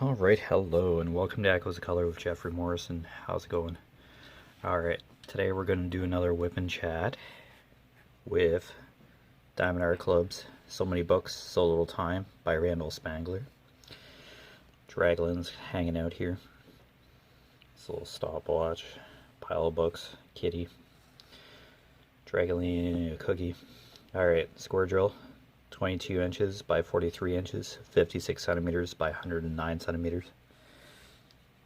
Alright, hello and welcome to Echoes of Color with Jefferey Morrison. How's it going? Alright, today we're going to do another whip and chat with Diamond Art Club's So Many Books, So Little Time by Randall Spangler. Draglin's hanging out here. This little stopwatch, pile of books, kitty, Dragline, a cookie. Alright, square drill. 22 inches by 43 inches, 56 centimeters by 109 centimeters.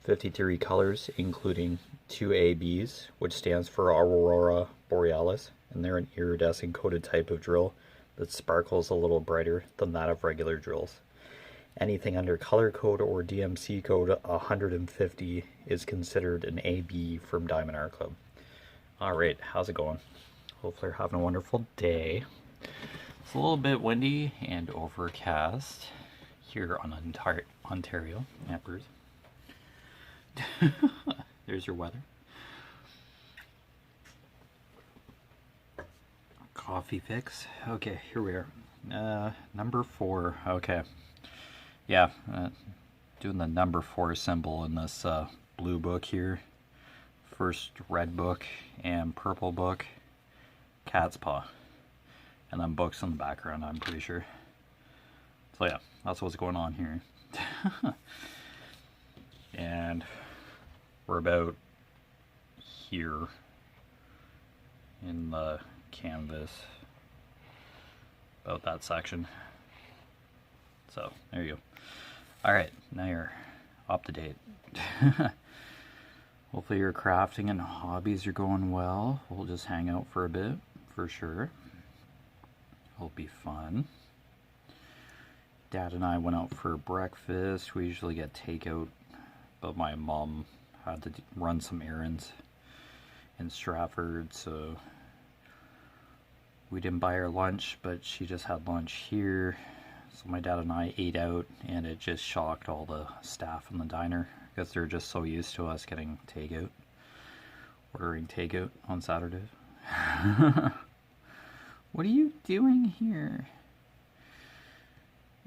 53 colors, including 2 ABs, which stands for Aurora Borealis, and they're an iridescent coated type of drill that sparkles a little brighter than that of regular drills. Anything under color code or DMC code 150 is considered an AB from Diamond Art Club. Alright, how's it going? Hopefully you're having a wonderful day. It's a little bit windy and overcast here on Ontario. Nappers. There's your weather. Coffee fix. Okay, here we are. Number 4. Okay. Yeah, doing the number 4 symbol in this blue book here. First red book and purple book. Cat's paw. And then books in the background, I'm pretty sure. So yeah, that's what's going on here. And we're about here in the canvas, about that section. So there you go. Alright, now you're up to date. Hopefully your crafting and hobbies are going well. We'll just hang out for a bit, for sure. It'll be fun. Dad and I went out for breakfast. We usually get takeout, but my mom had to run some errands in Stratford, so we didn't buy her lunch, but she just had lunch here. So my dad and I ate out, and it just shocked all the staff in the diner because they're just so used to us getting takeout, ordering takeout on Saturdays. What are you doing here?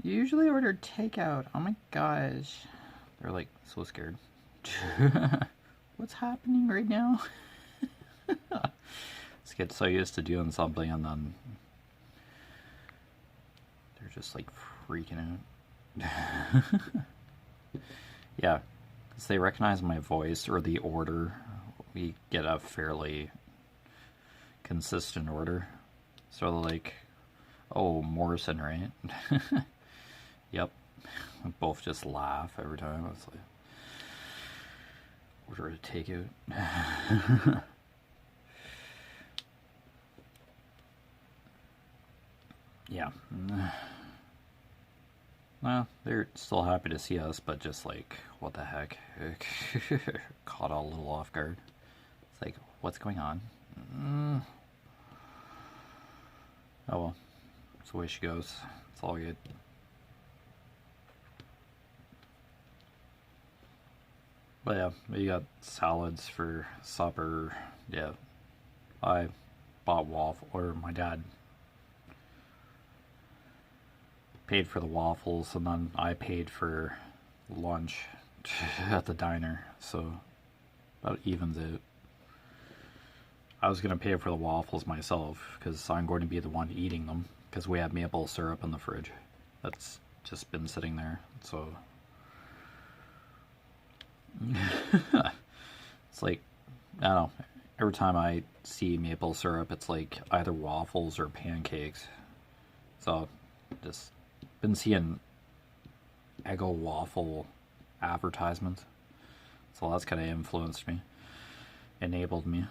You usually order takeout. Oh my gosh. They're like so scared. What's happening right now? Just get so used to doing something and then they're just like freaking out. Yeah, because they recognize my voice or the order. We get a fairly consistent order. So like, oh, Morrison, right? Yep. We both just laugh every time. It's like, order to take it. Yeah. Well, they're still happy to see us, but just like, what the heck? Caught all a little off guard. It's like, what's going on? Oh well, that's the way she goes. It's all good. But yeah, we got salads for supper. Yeah, I bought waffle, or my dad paid for the waffles, and then I paid for lunch at the diner, so that evens it. I was going to pay for the waffles myself because I'm going to be the one eating them because we have maple syrup in the fridge that's just been sitting there. So it's like, I don't know, every time I see maple syrup it's like either waffles or pancakes. So just been seeing Eggo waffle advertisements, so that's kind of influenced me. Enabled me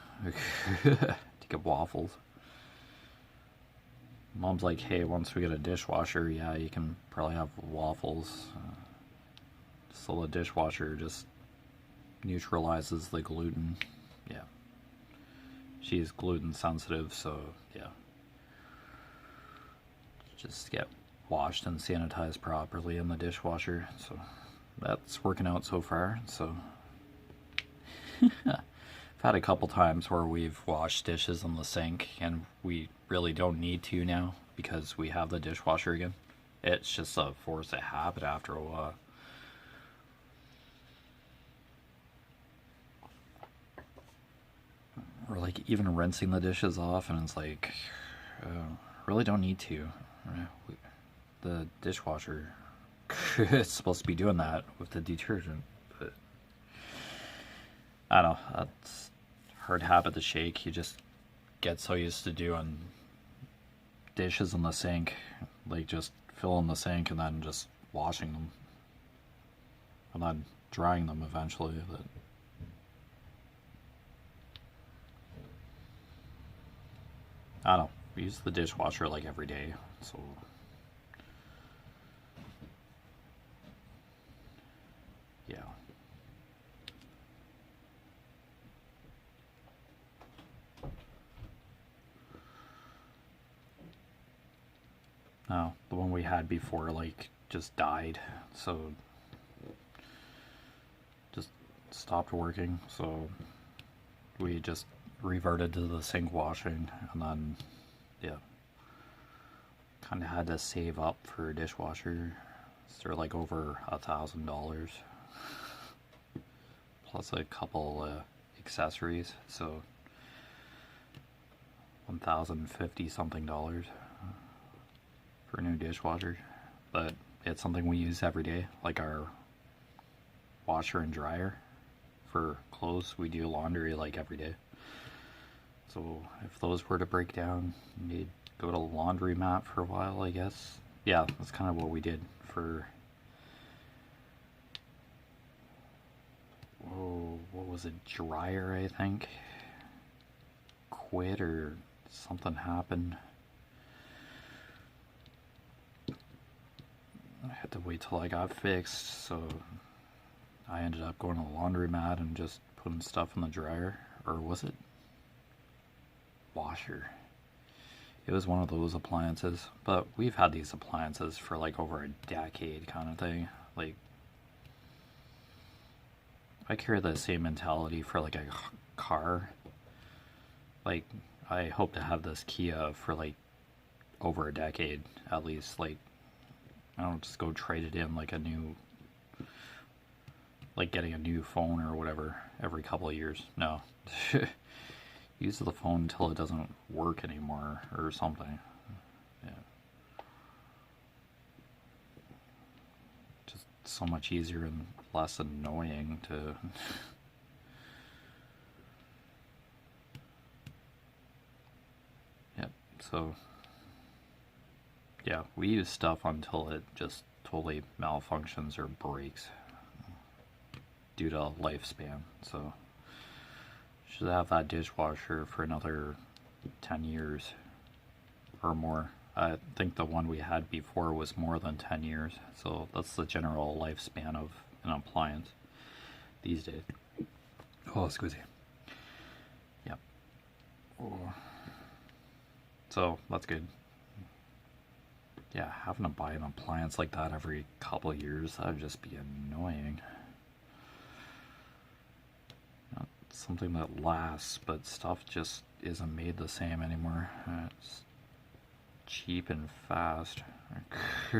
to get waffles. Mom's like, hey, once we get a dishwasher, yeah, you can probably have waffles. So the dishwasher just neutralizes the gluten. Yeah. She's gluten sensitive, so yeah. Just get washed and sanitized properly in the dishwasher. So that's working out so far. So I've had a couple times where we've washed dishes in the sink and we really don't need to now because we have the dishwasher again. It's just a force of habit after a while. Or like even rinsing the dishes off, and it's like, really don't need to. The dishwasher it's supposed to be doing that with the detergent, but I don't know. That's a hard habit to shake. You just get so used to doing dishes in the sink, like just filling the sink and then just washing them, and then drying them eventually. That I don't know. We use the dishwasher like every day, so yeah. No, the one we had before like just died, so just stopped working. So we just reverted to the sink washing, and then yeah, kind of had to save up for a dishwasher. So they're like over $1,000 plus a couple accessories, so 1,050 something dollars for a new dishwasher. But it's something we use every day, like our washer and dryer for clothes. We do laundry like every day. So if those were to break down, you'd go to laundromat for a while, I guess. Yeah, that's kind of what we did for. Oh, what was it? Dryer, I think. Quit or something happened. I had to wait till I got fixed, so I ended up going to the laundromat and just putting stuff in the dryer. Or was it washer? It was one of those appliances, but we've had these appliances for like over a decade kind of thing. Like, I carry the same mentality for like a car. Like, I hope to have this Kia for like over a decade at least. Like, I don't just go trade it in like a new, like getting a new phone or whatever every couple of years. No. Use the phone until it doesn't work anymore or something. Yeah. Just so much easier and less annoying to. Yep. So yeah, we use stuff until it just totally malfunctions or breaks due to lifespan. So should have that dishwasher for another 10 years or more. I think the one we had before was more than 10 years, so that's the general lifespan of an appliance these days. Oh, excuse me. Yep. Oh. So that's good. Yeah, having to buy an appliance like that every couple of years, that would just be annoying. Not something that lasts, but stuff just isn't made the same anymore. It's cheap and fast. I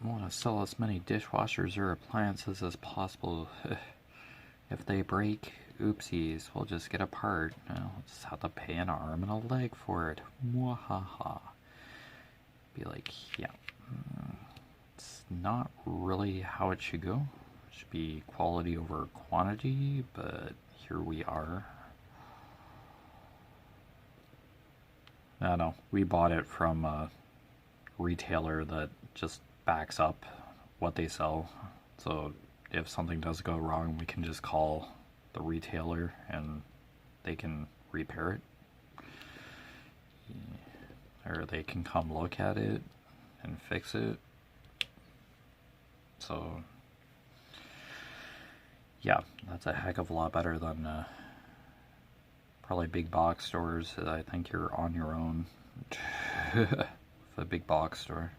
want to sell as many dishwashers or appliances as possible. If they break, oopsies, we'll just get a part. We'll just have to pay an arm and a leg for it. Mwahaha. Be like, yeah, it's not really how it should go. It should be quality over quantity, but here we are. I don't know. We bought it from a retailer that just backs up what they sell. So if something does go wrong, we can just call the retailer and they can repair it. Or they can come look at it and fix it. So yeah, that's a heck of a lot better than probably big box stores. I think you're on your own with a big box store.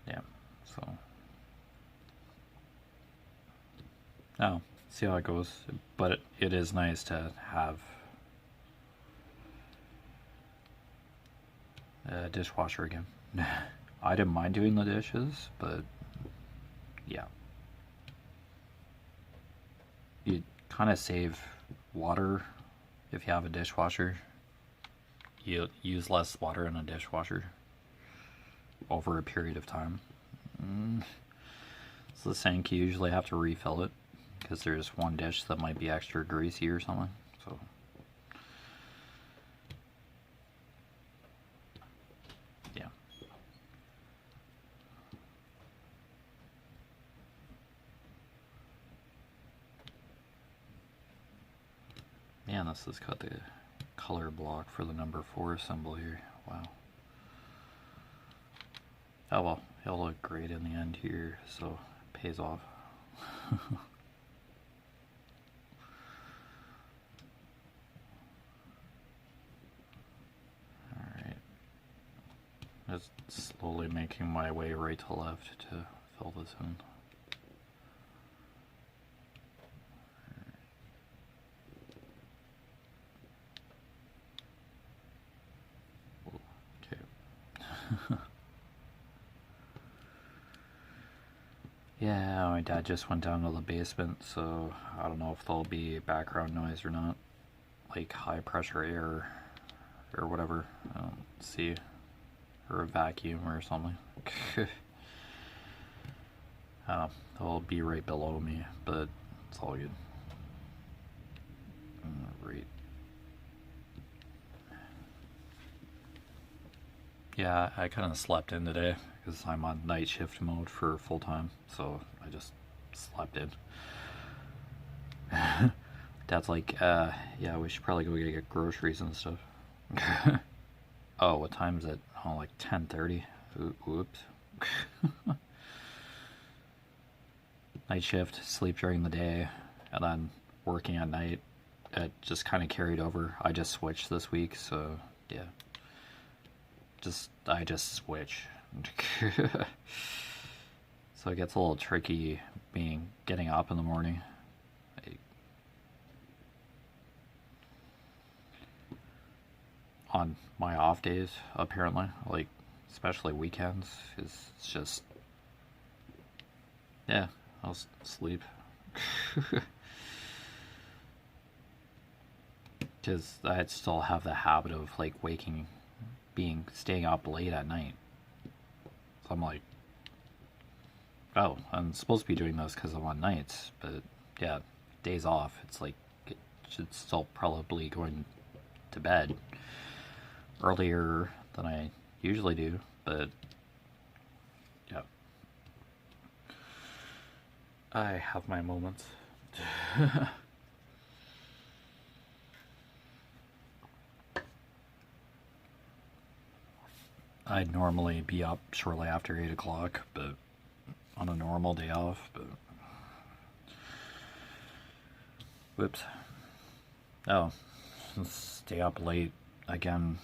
Yeah, so oh, see how it goes. But it is nice to have a dishwasher again. I didn't mind doing the dishes, but yeah. you kind of save water if you have a dishwasher. You use less water in a dishwasher over a period of time. So the sink, you usually have to refill it because there's one dish that might be extra greasy or something. So yeah. Man, this has got the color block for the number 4 symbol here. Wow. Oh well, it'll look great in the end here, so it pays off. Alright. Just slowly making my way right to left to fill this in. Yeah, my dad just went down to the basement, so I don't know if there'll be background noise or not. Like high pressure air or whatever. I don't see. Or a vacuum or something. It'll be right below me, but it's all good. Right. Yeah, I kind of slept in today because I'm on night shift mode for full time, so I just slept in. Dad's like, yeah, we should probably go get groceries and stuff. Oh, what time is it? Oh, like 10:30. Whoops. Night shift, sleep during the day, and then working at night. It just kind of carried over. I just switched this week, so yeah. I just switch. So it gets a little tricky getting up in the morning. On my off days, apparently, like especially weekends, it's just, yeah, I'll sleep. Because I still have the habit of like staying up late at night. So I'm like, oh, I'm supposed to be doing this because I'm on nights, but yeah, days off, it's like, it should still probably going to bed earlier than I usually do, but yeah. I have my moments. I'd normally be up shortly after 8 o'clock, but on a normal day off, but whoops. Oh, stay up late again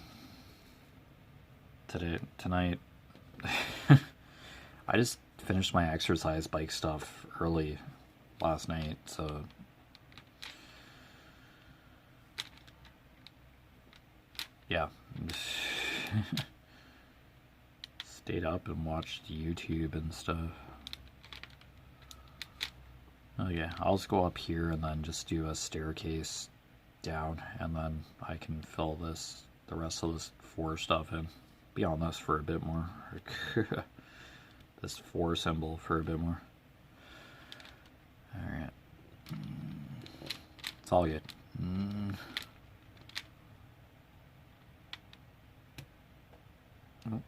tonight. I just finished my exercise bike stuff early last night, so yeah. Stayed up and watched YouTube and stuff. Oh yeah, I'll just go up here and then just do a staircase down, and then I can fill the rest of this 4 stuff in. Be on this for a bit more. This 4 symbol for a bit more. Alright. It's all good. Oh.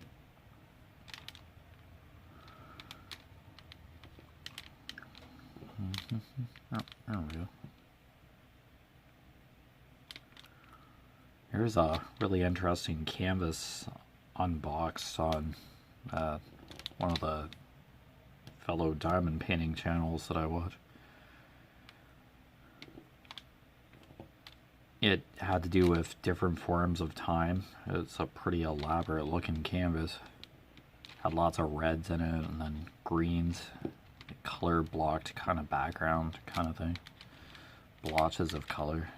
Oh, there we go. Here's a really interesting canvas unboxed on one of the fellow diamond painting channels that I watch. It had to do with different forms of time. It's a pretty elaborate looking canvas. Had lots of reds in it and then greens. Color blocked kind of background kind of thing. Blotches of color.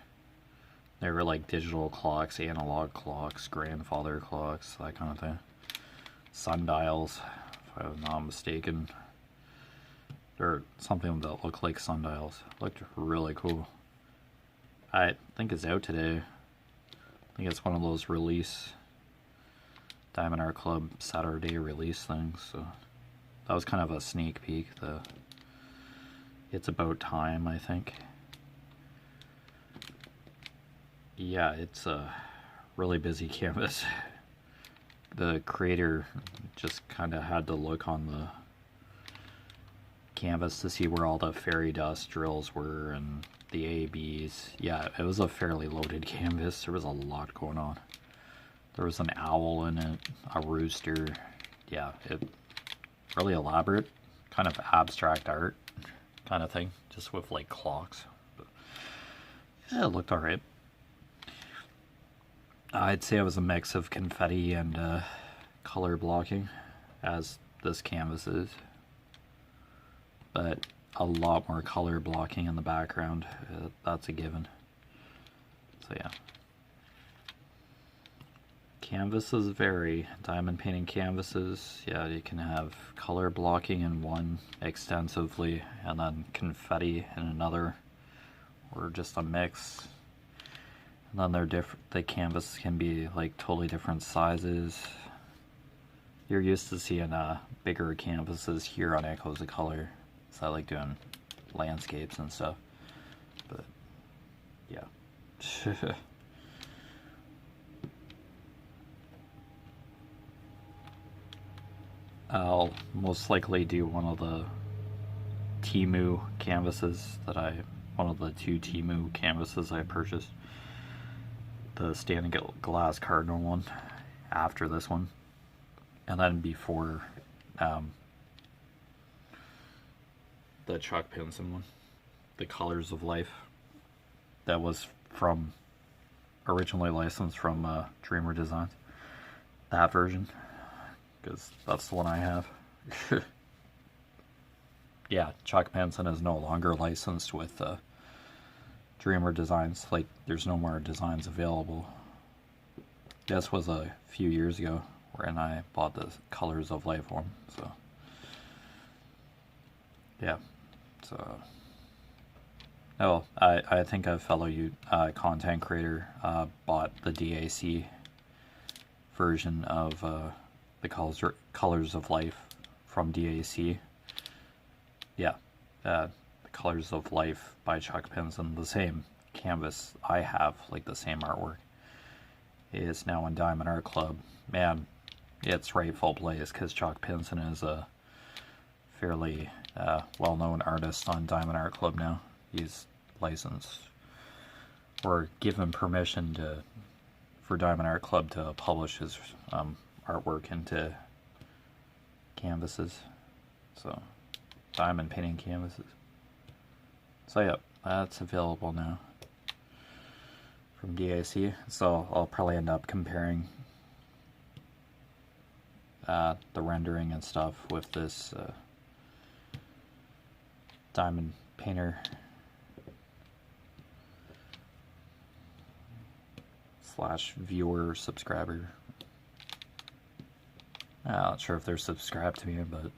They were like digital clocks, analog clocks, grandfather clocks, that kind of thing. Sundials, if I'm not mistaken. or something that looked like sundials. Looked really cool. I think it's out today. I think it's one of those release Diamond Art Club Saturday release things. So that was kind of a sneak peek. It's about time, I think. Yeah, it's a really busy canvas. The creator just kind of had to look on the canvas to see where all the fairy dust drills were and the ABs. Yeah, it was a fairly loaded canvas. There was a lot going on. There was an owl in it, a rooster. Yeah, it really elaborate, kind of abstract art kind of thing, just with like clocks. But yeah, it looked alright. I'd say it was a mix of confetti and color blocking, as this canvas is, but a lot more color blocking in the background. That's a given. So yeah. Canvases vary. Diamond painting canvases, yeah, you can have color blocking in one extensively and then confetti in another, or just a mix. And then they're different. The canvas can be like totally different sizes. You're used to seeing bigger canvases here on Echoes of Color, so I like doing landscapes and stuff. But yeah. I'll most likely do one of the Temu canvases one of the 2 Temu canvases I purchased. The stained glass cardinal one after this one, and then before the Chuck Pinson one, the Colors of Life, that was originally licensed from Dreamer Designs, that version, because that's the one I have. Yeah, Chuck Pinson is no longer licensed with Dreamer Designs. Like, there's no more designs available. This was a few years ago when I bought the Colors of Life one, so yeah. So I think a fellow content creator bought the DAC version of the Colors of Life from DAC. Yeah, the Colors of Life by Chuck Pinson, the same canvas I have, like the same artwork, is now in Diamond Art Club. Man, it's rightful place, because Chuck Pinson is a fairly well-known artist on Diamond Art Club now. He's licensed or given permission for Diamond Art Club to publish his artwork into canvases. So, diamond painting canvases. So yeah, that's available now from DAC. So I'll probably end up comparing the rendering and stuff with this diamond painter / viewer subscriber. I'm not sure if they're subscribed to me, but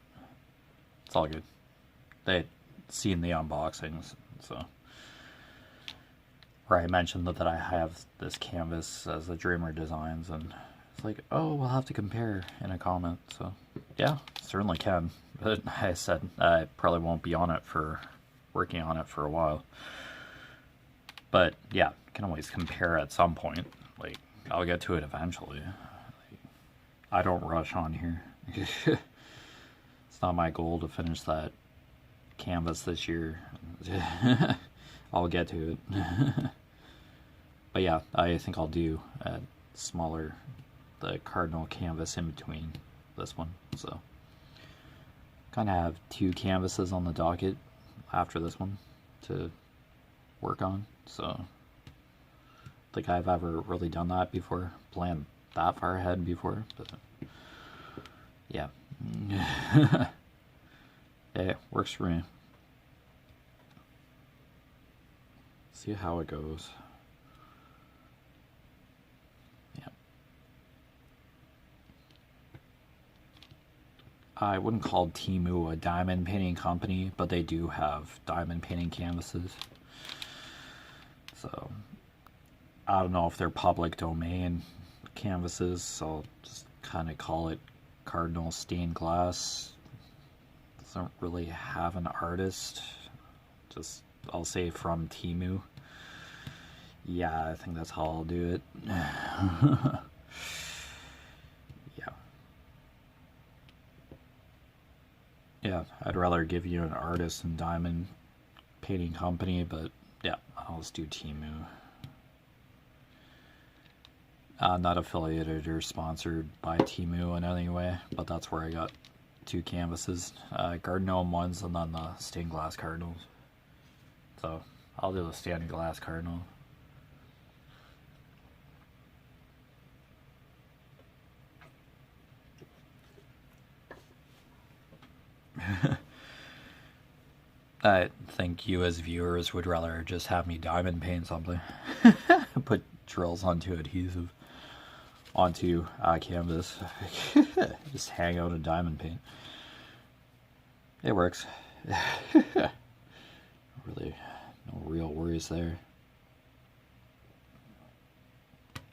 it's all good. They'd seen the unboxings, so. Where I mentioned that I have this canvas as the Dreamer Designs, and it's like, oh, we'll have to compare in a comment. So yeah, certainly can. But I said I probably won't be working on it for a while. But yeah, can always compare at some point. Like, I'll get to it eventually. I don't rush on here. It's not my goal to finish that canvas this year. I'll get to it. But yeah, I think I'll do a smaller, the cardinal canvas in between this one. So kind of have 2 canvases on the docket after this one to work on. So I think I've ever really done that before, planned that far ahead before, but yeah. It works for me. See how it goes. Yeah. I wouldn't call Temu a diamond painting company, but they do have diamond painting canvases. So I don't know if they're public domain canvases, so I'll just kind of call it Cardinal Stained Glass. Doesn't really have an artist. Just, I'll say from Temu. Yeah, I think that's how I'll do it. Yeah. Yeah, I'd rather give you an artist and diamond painting company, but yeah, I'll just do Temu. Not affiliated or sponsored by Temu in any way, but that's where I got 2 canvases. Garden Gnome ones and then the stained glass cardinals. So I'll do the stained glass cardinal. I think you as viewers would rather just have me diamond paint something. Put drills onto adhesive onto canvas. Just hang out in diamond paint. It works. Really, no real worries there.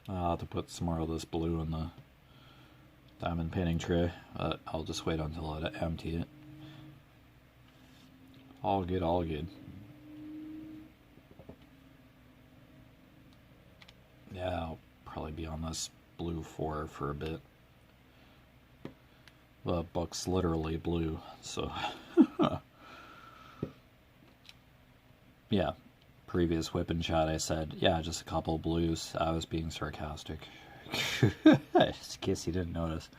I'll have to put some more of this blue in the diamond painting tray, but I'll just wait until I empty it. All good, all good. Yeah, I'll probably be on this blue 4 for a bit. The book's literally blue, so... Yeah, previous whip and chat I said, yeah, just a couple blues. I was being sarcastic. Just in case you didn't notice.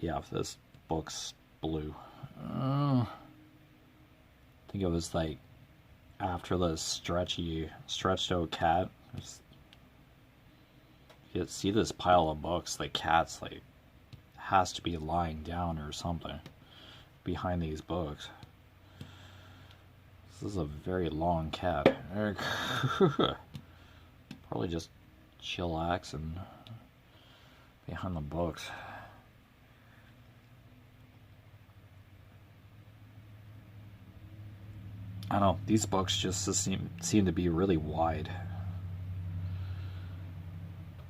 Yeah, this book's blue. I think it was like after the stretched out cat. You see this pile of books, the cat's like has to be lying down or something behind these books. This is a very long cat. Probably just chillaxing behind the books. I don't know, these books just seem to be really wide.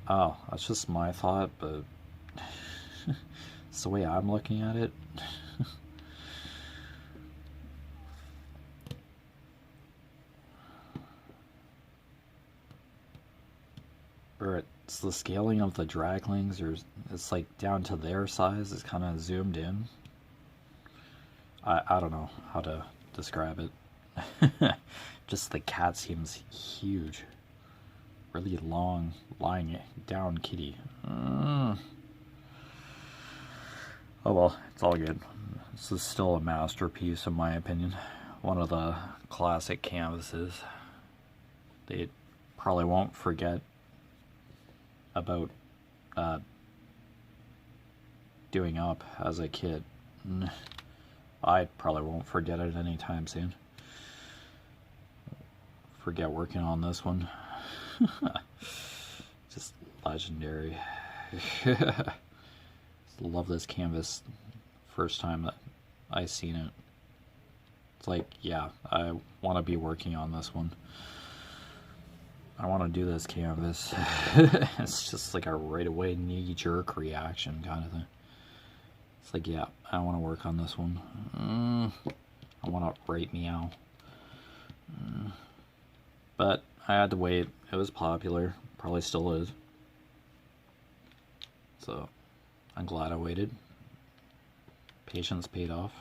Oh, that's just my thought, but it's the way I'm looking at it. Or it's the scaling of the draglings, or it's like down to their size, it's kind of zoomed in. I don't know how to describe it. Just the cat seems huge. Really long, lying down kitty. Oh well, it's all good. This is still a masterpiece in my opinion. One of the classic canvases. They probably won't forget about doing up as a kid. I probably won't forget it anytime soon. Forget working on this one. Just legendary. Love this canvas. First time that I seen it. It's like, yeah, I want to be working on this one. I want to do this canvas. It's just like a right away knee-jerk reaction kind of thing. It's like, yeah, I want to work on this one. I want to rate meow. But I had to wait. It was popular. Probably still is. So, I'm glad I waited. Patience paid off.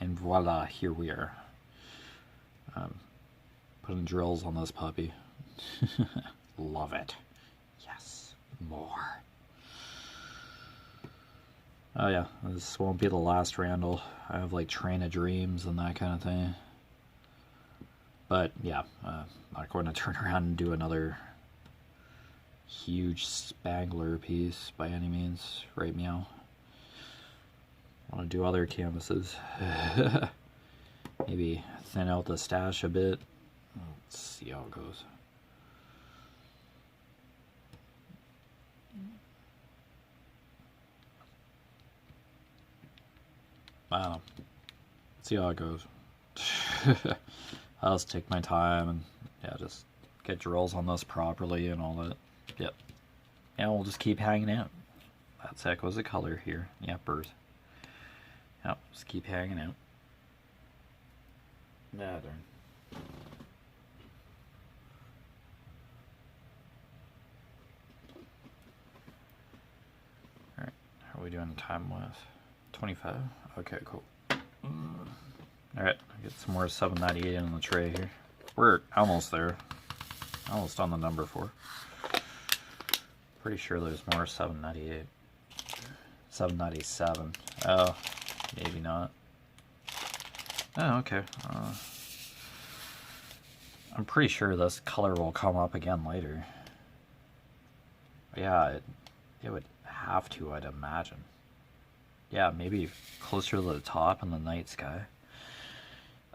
And voila, here we are. Putting drills on this puppy. Love it. Yes, more. Oh yeah, this won't be the last Randall. I have like Train of Dreams and that kind of thing. But yeah, I'm not going to turn around and do another huge Spangler piece by any means. Right, meow. I want to do other canvases. Maybe thin out the stash a bit. Let's see how it goes. I don't know. See how it goes. I'll just take my time and yeah, just get drills on this properly and all that. Yep. And we'll just keep hanging out. That's echoes the color here. Yeah, burrs. Yep, just keep hanging out. Yeah, darn. Alright, how are we doing time-wise? 25? Okay, cool. Alright, get some more 798 in the tray here. We're almost there. Almost on the number 4. Pretty sure there's more 798. 797. Oh, maybe not. Oh, okay. I'm pretty sure this color will come up again later. Yeah, it would have to, I'd imagine. Yeah, maybe closer to the top in the night sky.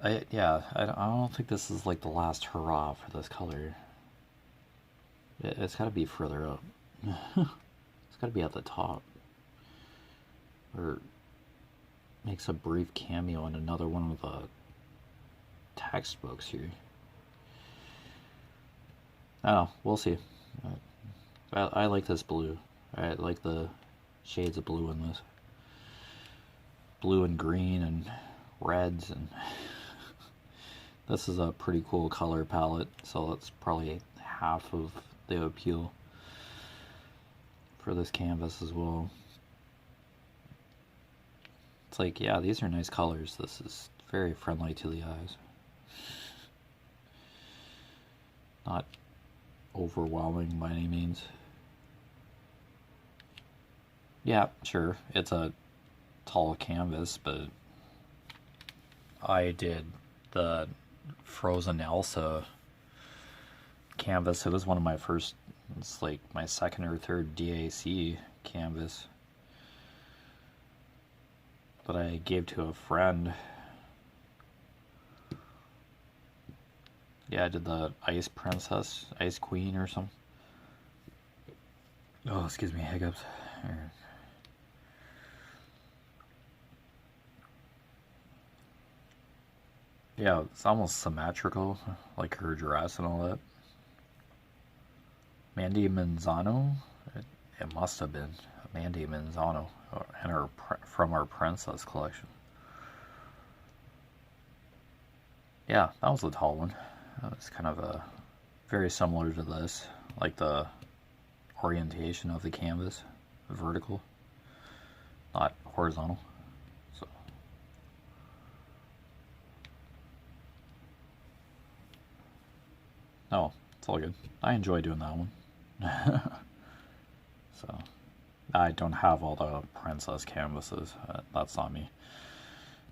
I don't think this is like the last hurrah for this color. It's got to be further up. It's got to be at the top. Or makes a brief cameo in another one of the textbooks here. Oh, we'll see. I like this blue. I like the shades of blue in this. Blue and green and reds, and this is a pretty cool color palette, so that's probably half of the appeal for this canvas as well. It's like, yeah, these are nice colors. This is very friendly to the eyes. Not overwhelming by any means. Yeah, sure, it's a tall canvas, but I did the Frozen Elsa canvas. It was one of my first, it's like my second or third DAC canvas that I gave to a friend. Yeah, I did the Ice Princess, Ice Queen or something. Oh, excuse me, hiccups. Yeah, it's almost symmetrical, like her dress and all that. Mandy Manzano? It must have been Mandy Manzano and her from our Princess collection. Yeah, that was a tall one. It's kind of very similar to this, like the orientation of the canvas, vertical, not horizontal. So. Oh, it's all good. I enjoy doing that one. So, I don't have all the Princess canvases. That's not me.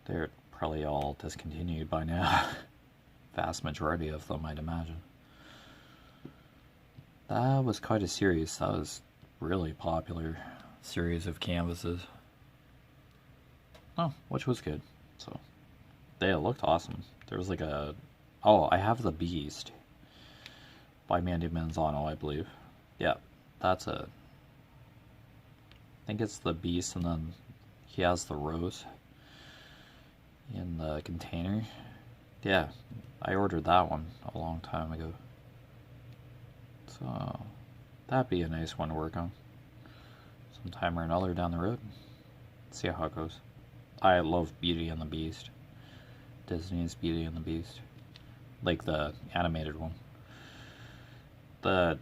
They're probably all discontinued by now. Vast majority of them, I'd imagine. That was quite a series. That was really popular series of canvases. Oh, which was good. So, they looked awesome. There was like a... Oh, I have The Beast by Mandy Manzano, I believe. Yeah, that's a... I think it's The Beast, and then he has the rose in the container. Yeah, I ordered that one a long time ago. So, that'd be a nice one to work on sometime or another down the road. See how it goes. I love Beauty and the Beast. Disney's Beauty and the Beast. Like the animated one. The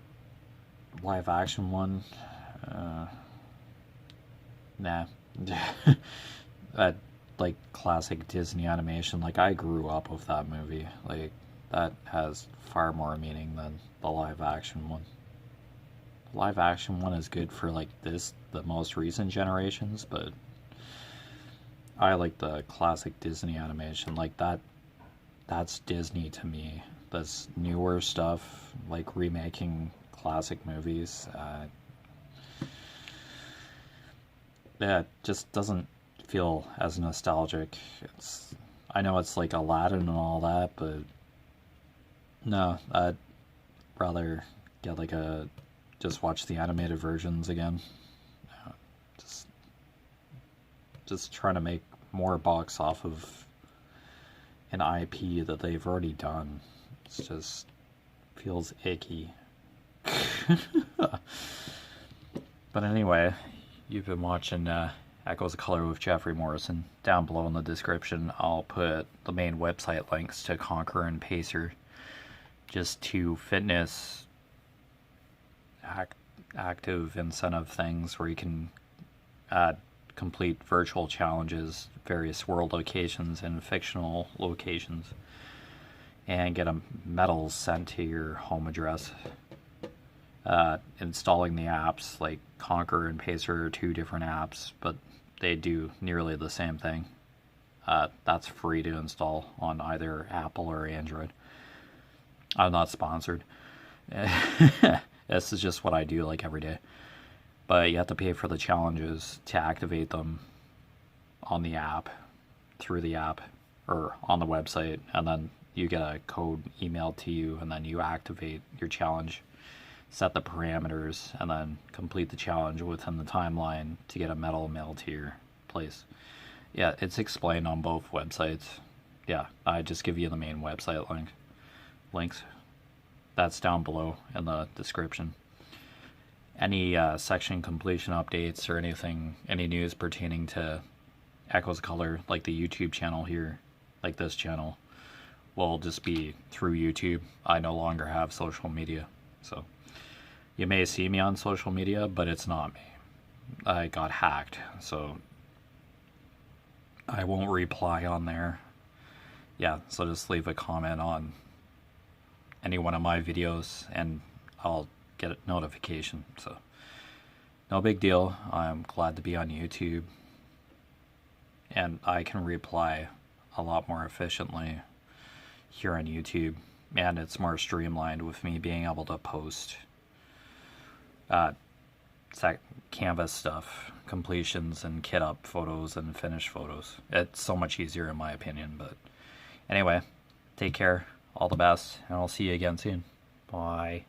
live action one, nah. That, like, classic Disney animation, like, I grew up with that movie. Like, that has far more meaning than the live action one. The live action one is good for, like, the most recent generations, but I like the classic Disney animation. Like, that's Disney to me. This newer stuff, like remaking classic movies, yeah, just doesn't feel as nostalgic. I know it's like Aladdin and all that, but no, I'd rather get like just watch the animated versions again. Just trying to make more bucks off of an IP that they've already done. It's just feels icky. But anyway, you've been watching Echoes of Color with Jefferey Morrison. Down below in the description, I'll put the main website links to Conqueror and Pacer. Just two fitness active incentive things where you can complete virtual challenges, various world locations and fictional locations, and get a medals sent to your home address. Installing the apps, like Conqueror and Pacer are two different apps, but they do nearly the same thing. That's free to install on either Apple or Android. I'm not sponsored. This is just what I do like every day. But you have to pay for the challenges to activate them on the app, through the app, or on the website, and then you get a code emailed to you, and then you activate your challenge, set the parameters, and then complete the challenge within the timeline to get a medal mailed to your place. Yeah, it's explained on both websites. Yeah, I just give you the main website links. That's down below in the description. Any section completion updates or anything, any news pertaining to Echoes of Color, like the YouTube channel here, like this channel, will just be through YouTube. I no longer have social media, so you may see me on social media, but it's not me. I got hacked, so I won't reply on there. Yeah, so just leave a comment on any one of my videos and I'll get a notification. So no big deal. I'm glad to be on YouTube, and I can reply a lot more efficiently here on YouTube, and it's more streamlined with me being able to post canvas stuff, completions and kit up photos and finished photos. It's so much easier in my opinion. But anyway, take care, all the best, and I'll see you again soon. Bye.